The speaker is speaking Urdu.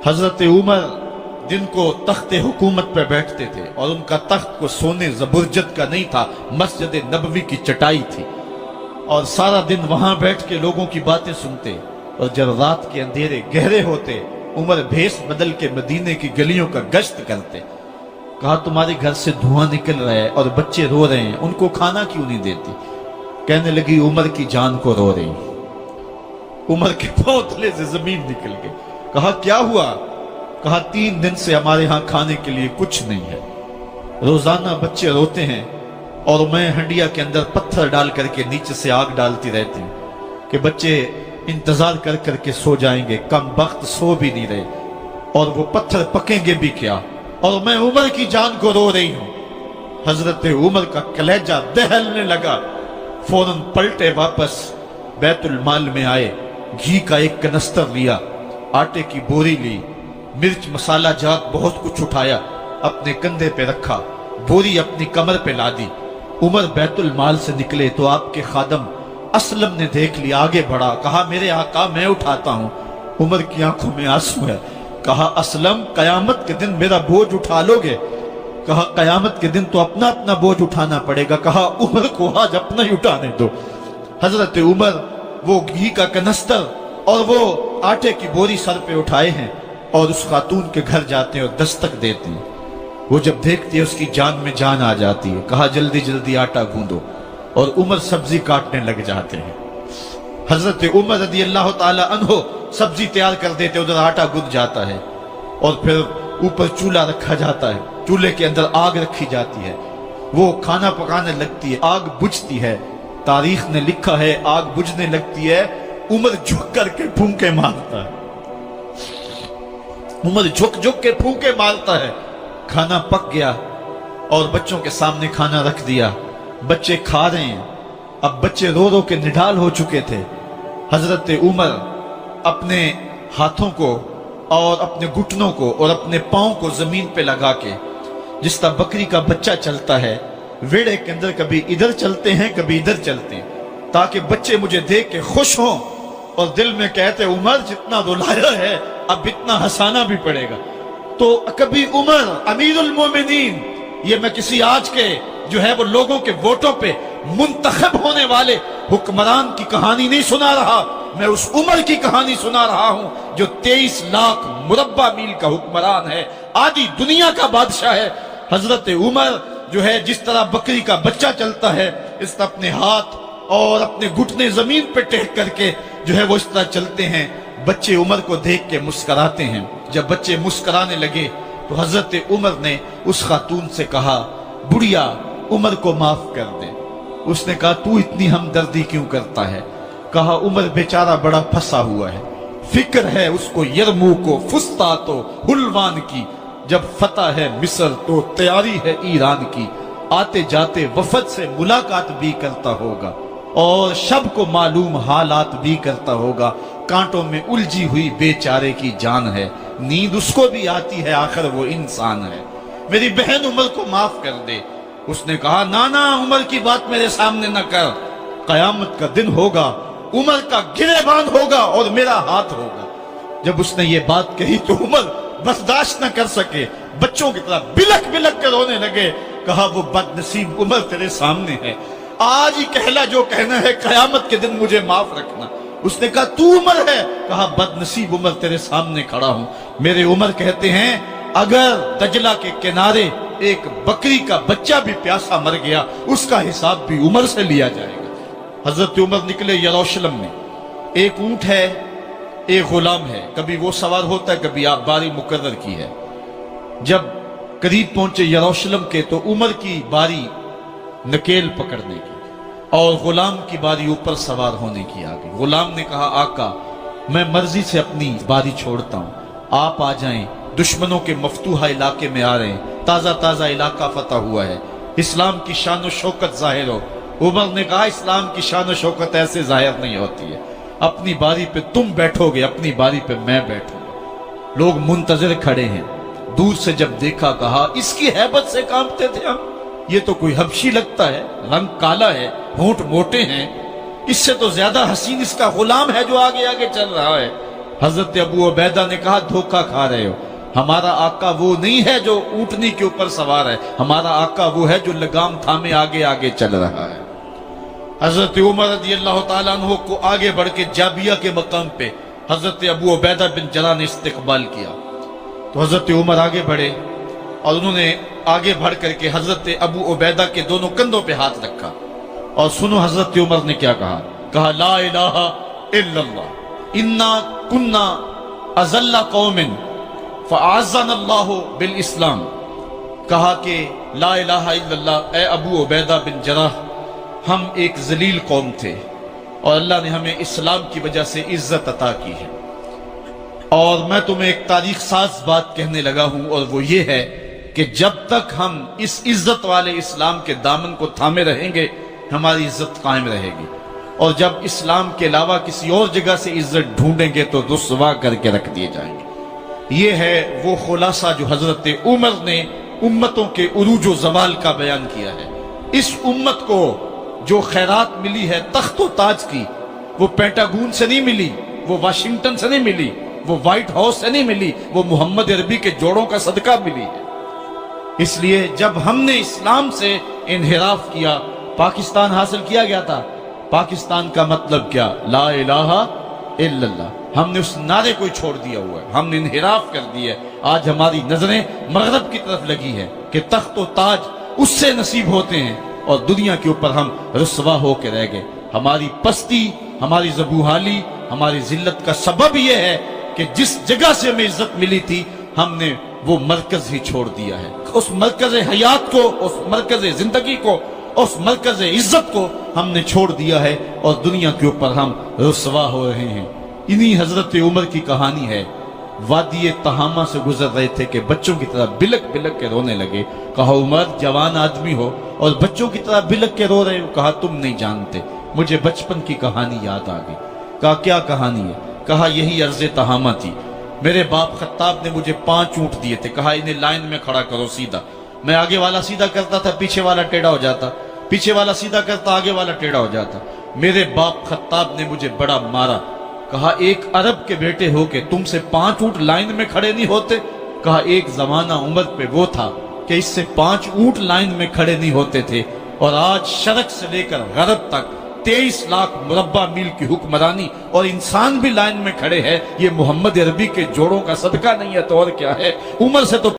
حضرت عمر جن کو تخت حکومت پہ بیٹھتے تھے اور ان کا تخت کو سونے زبرجد کا نہیں تھا، مسجد نبوی کی چٹائی تھی، اور سارا دن وہاں بیٹھ کے لوگوں کی باتیں سنتے، اور جب رات کے اندھیرے گہرے ہوتے عمر بھیس بدل کے مدینے کی گلیوں کا گشت کرتے۔ کہا تمہارے گھر سے دھواں نکل رہا ہے اور بچے رو رہے ہیں، ان کو کھانا کیوں نہیں دیتی؟ کہنے لگی عمر کی جان کو رو رہی۔ عمر کے پاؤں تلے سے زمین نکل گئی۔ کہا کیا ہوا؟ کہا 3 دن سے ہمارے ہاں کھانے کے لیے کچھ نہیں ہے، روزانہ بچے روتے ہیں اور میں ہنڈیا کے اندر پتھر ڈال کر کے نیچے سے آگ ڈالتی رہتی ہوں کہ بچے انتظار کر کر کے سو جائیں گے، کم وقت سو بھی نہیں رہے، اور وہ پتھر پکیں گے بھی کیا، اور میں عمر کی جان کو رو رہی ہوں۔ حضرت عمر کا کلیجہ دہلنے لگا، فوراً پلٹے، واپس بیت المال میں آئے، گھی کا ایک کنستر لیا، آٹے کی بوری لی، مرچ مسالہ جات بہت کچھ اٹھایا، اپنے کندھے پہ رکھا، بوری اپنی کمر پہ لادی۔ عمر بیت المال سے نکلے تو آپ کے خادم اسلم نے دیکھ لیا، آگے بڑھا، کہا میرے آقا میں اٹھاتا ہوں۔ عمر کی آنکھوں میں آنسو ہے۔ کہا اسلم قیامت کے دن میرا بوجھ اٹھا لو گے؟ کہا قیامت کے دن تو اپنا اپنا بوجھ اٹھانا پڑے گا۔ کہا عمر کو آج اپنا ہی اٹھانے دو۔ حضرت عمر وہ گھی کا کنستر اور وہ آٹے کی بوری سر پہ اٹھائے ہیں اور اس خاتون کے گھر جاتے ہیں اور دستک دیتے ہیں۔ وہ جب دیکھتی ہے اس کی جان میں جان آ جاتی ہے۔ کہا جلدی جلدی آٹا گوندو، اور عمر سبزی کاٹنے لگ جاتے ہیں۔ حضرت عمر رضی اللہ تعالی عنہ سبزی تیار کر دیتے، ادھر آٹا گند جاتا ہے، اور پھر اوپر چولہا رکھا جاتا ہے، چولہے کے اندر آگ رکھی جاتی ہے، وہ کھانا پکانے لگتی ہے، آگ بجھتی ہے۔ تاریخ نے لکھا ہے آگ بجھنے لگتی ہے، عمر جھک کر کے پھونکے مارتا ہے، عمر جھک جھک کے پھونکے مارتا ہے۔ کھانا پک گیا اور بچوں کے سامنے کھانا رکھ دیا، بچے کھا رہے ہیں۔ اب بچے رو رو کے نڈال ہو چکے تھے۔ حضرت عمر اپنے ہاتھوں کو اور اپنے گھٹنوں کو اور اپنے پاؤں کو زمین پہ لگا کے، جس طرح بکری کا بچہ چلتا ہے، ویڑے کے اندر کبھی ادھر چلتے ہیں کبھی ادھر چلتے ہیں، تاکہ بچے مجھے دیکھ کے خوش ہوں اور دل میں کہتے عمر جتنا رلایا ہے اب اتنا ہنسانا بھی پڑے گا۔ تو کبھی عمر امیر المومنین، یہ میں کسی آج کے جو ہے وہ لوگوں کے ووٹوں پہ منتخب ہونے والے حکمران کی کہانی نہیں سنا رہا، میں اس عمر کی کہانی سنا رہا ہوں جو 23 لاکھ مربع میل کا حکمران ہے، آدھی دنیا کا بادشاہ ہے۔ حضرت عمر جو ہے جس طرح بکری کا بچہ چلتا ہے، اس طرح اپنے ہاتھ اور اپنے گھٹنے زمین پہ ٹیک کر کے جو ہے وہ اس طرح چلتے ہیں۔ بچے عمر کو دیکھ کے مسکراتے ہیں۔ جب بچے مسکرانے لگے تو حضرت عمر نے اس خاتون سے کہا بڑھیا عمر کو معاف کر دے۔ اس نے کہا تو اتنی ہمدردی کیوں کرتا ہے؟ کہا عمر بیچارہ بڑا پھنسا ہوا ہے، فکر ہے اس کو یرموک و فسطاط و حلوان کی، جب فتح ہے مصر تو تیاری ہے ایران کی، آتے جاتے وفد سے ملاقات بھی کرتا ہوگا اور شب کو معلوم حالات بھی کرتا ہوگا، کانٹوں میں الجھی ہوئی بیچارے کی جان ہے، نیند اس کو بھی آتی ہے، آخر وہ انسان ہے، میری بہن عمر کو معاف کر دے۔ اس نے کہا نانا عمر کی بات میرے سامنے نہ کر، قیامت کا دن ہوگا، عمر کا گریبان ہوگا اور میرا ہاتھ ہوگا۔ جب اس نے یہ بات کہی تو عمر برداشت نہ کر سکے، بچوں کی طرح بلک بلک کر رونے لگے۔ کہا وہ بد نصیب عمر تیرے سامنے ہے، آج ہی کہلا جو کہنا ہے، قیامت کے دن مجھے معاف رکھنا۔ اس نے کہا تو عمر ہے؟ کہا بد نصیب عمر تیرے سامنے کھڑا ہوں۔ میرے عمر کہتے ہیں اگر دجلہ کے کنارے ایک بکری کا بچہ بھی پیاسا مر گیا، اس کا حساب بھی عمر سے لیا جائے گا۔ حضرت عمر نکلے یروشلم میں، ایک اونٹ ہے ایک غلام ہے، کبھی وہ سوار ہوتا ہے کبھی آپ باری مقرر کی ہے۔ جب قریب پہنچے یروشلم کے تو عمر کی باری نکیل پکڑنے کی اور غلام کی باری اوپر سوار ہونے کی آ گئی۔ غلام نے کہا آقا میں مرضی سے اپنی باری چھوڑتا ہوں، آپ آ جائیں، دشمنوں کے مفتوحہ علاقے میں آ رہے ہیں، تازہ تازہ علاقہ فتح ہوا ہے، اسلام کی شان و شوکت ظاہر ہو۔ عمر نے کہا اسلام کی شان و شوکت ایسے ظاہر نہیں ہوتی ہے، اپنی باری پہ تم بیٹھو گے، اپنی باری پہ میں بیٹھوں گا۔ لوگ منتظر کھڑے ہیں، دور سے جب دیکھا کہا اس کی ہیبت سے کانپتے تھے ہم، یہ تو کوئی حبشی لگتا ہے، رنگ کالا ہے، ہونٹ موٹے ہیں، اس سے تو زیادہ حسین اس کا غلام ہے جو آگے آگے چل رہا ہے۔ حضرت ابو عبیدہ نے کہا دھوکہ کھا رہے ہو، ہمارا آقا وہ نہیں ہے جو اونٹنی کے اوپر سوار ہے، ہمارا آقا وہ ہے جو لگام تھامے آگے آگے چل رہا ہے۔ حضرت عمر رضی اللہ تعالیٰ عنہ کو آگے بڑھ کے جابیہ کے مقام پہ حضرت ابو عبیدہ بن جراح نے استقبال کیا، تو حضرت عمر آگے بڑھے اور انہوں نے آگے بڑھ کر کے حضرت ابو عبیدہ کے دونوں کندھوں پہ ہاتھ رکھا، اور سنو حضرت عمر نے کیا کہا لا الہ الا اللہ انا کنا اذل قوم فاعزنا اللہ بالاسلام، کہا کہ لا الہ الا اللہ، اے ابو عبیدہ بن جراح، ہم ایک ذلیل قوم تھے اور اللہ نے ہمیں اسلام کی وجہ سے عزت عطا کی ہے، اور میں تمہیں ایک تاریخ ساز بات کہنے لگا ہوں، اور وہ یہ ہے کہ جب تک ہم اس عزت والے اسلام کے دامن کو تھامے رہیں گے ہماری عزت قائم رہے گی، اور جب اسلام کے علاوہ کسی اور جگہ سے عزت ڈھونڈیں گے تو رسوا کر کے رکھ دیے جائیں گے۔ یہ ہے وہ خلاصہ جو حضرت عمر نے امتوں کے عروج و زوال کا بیان کیا ہے۔ اس امت کو جو خیرات ملی ہے تخت و تاج کی، وہ پینٹاگون سے نہیں ملی، وہ واشنگٹن سے نہیں ملی، وہ وائٹ ہاؤس سے نہیں ملی، وہ محمد عربی کے جوڑوں کا صدقہ ملی ہے۔ اس لیے جب ہم نے اسلام سے انحراف کیا، پاکستان حاصل کیا گیا تھا، پاکستان کا مطلب کیا؟ لا الہ الا اللہ، ہم نے اس نعرے کو چھوڑ دیا ہوا ہے، ہم نے انحراف کر دیا ہے۔ آج ہماری نظریں مغرب کی طرف لگی ہے کہ تخت و تاج اس سے نصیب ہوتے ہیں، اور دنیا کے اوپر ہم رسوا ہو کے رہ گئے۔ ہماری پستی، ہماری ذبوحالی، ہماری ذلت کا سبب یہ ہے کہ جس جگہ سے ہمیں عزت ملی تھی ہم نے وہ مرکز ہی چھوڑ دیا ہے۔ اس مرکز حیات کو، اس مرکز زندگی کو، اس مرکز عزت کو ہم نے چھوڑ دیا ہے، اور دنیا کے اوپر ہم رسوا ہو رہے ہیں۔ انہی حضرت عمر کی کہانی ہے۔ وادی تہامہ سے گزر رہے تھے کہ بچوں کی طرح بلک بلک کے رونے لگے۔ کہا عمر جوان آدمی ہو اور بچوں کی طرح بلک کے رو رہے ہو؟ کہا تم نہیں جانتے، مجھے بچپن کی کہانی یاد آ گئی۔ کہا کیا کہانی ہے؟ کہا یہی عرض تہامہ تھی، میرے باپ خطاب نے مجھے 5 اونٹ دیے تھے، کہا انہیں لائن میں کھڑا کرو سیدھا، میں آگے والا سیدھا کرتا تھا، پیچھے والا ٹیڑھا ہو جاتا، پیچھے والا سیدھا کرتا، آگے والا ٹیڑھا ہو جاتا۔ میرے باپ خطاب نے مجھے بڑا مارا۔ کہا ایک عرب کے بیٹے ہو کہ تم سے 5 اونٹ لائن میں کھڑے نہیں ہوتے؟ کہا ایک زمانہ عمر پہ وہ تھا کہ اس سے 5 اونٹ لائن میں کھڑے نہیں ہوتے تھے، اور آج شرق سے لے کر غرب تک 23 لاکھ مربع میل کی حکمرانی اور انسان بھی لائن میں کھڑے ہیں۔ یہ محمد عربی کے جوڑوں کا صدقہ نہیں ہے تو اور کیا ہے؟ عمر سے تو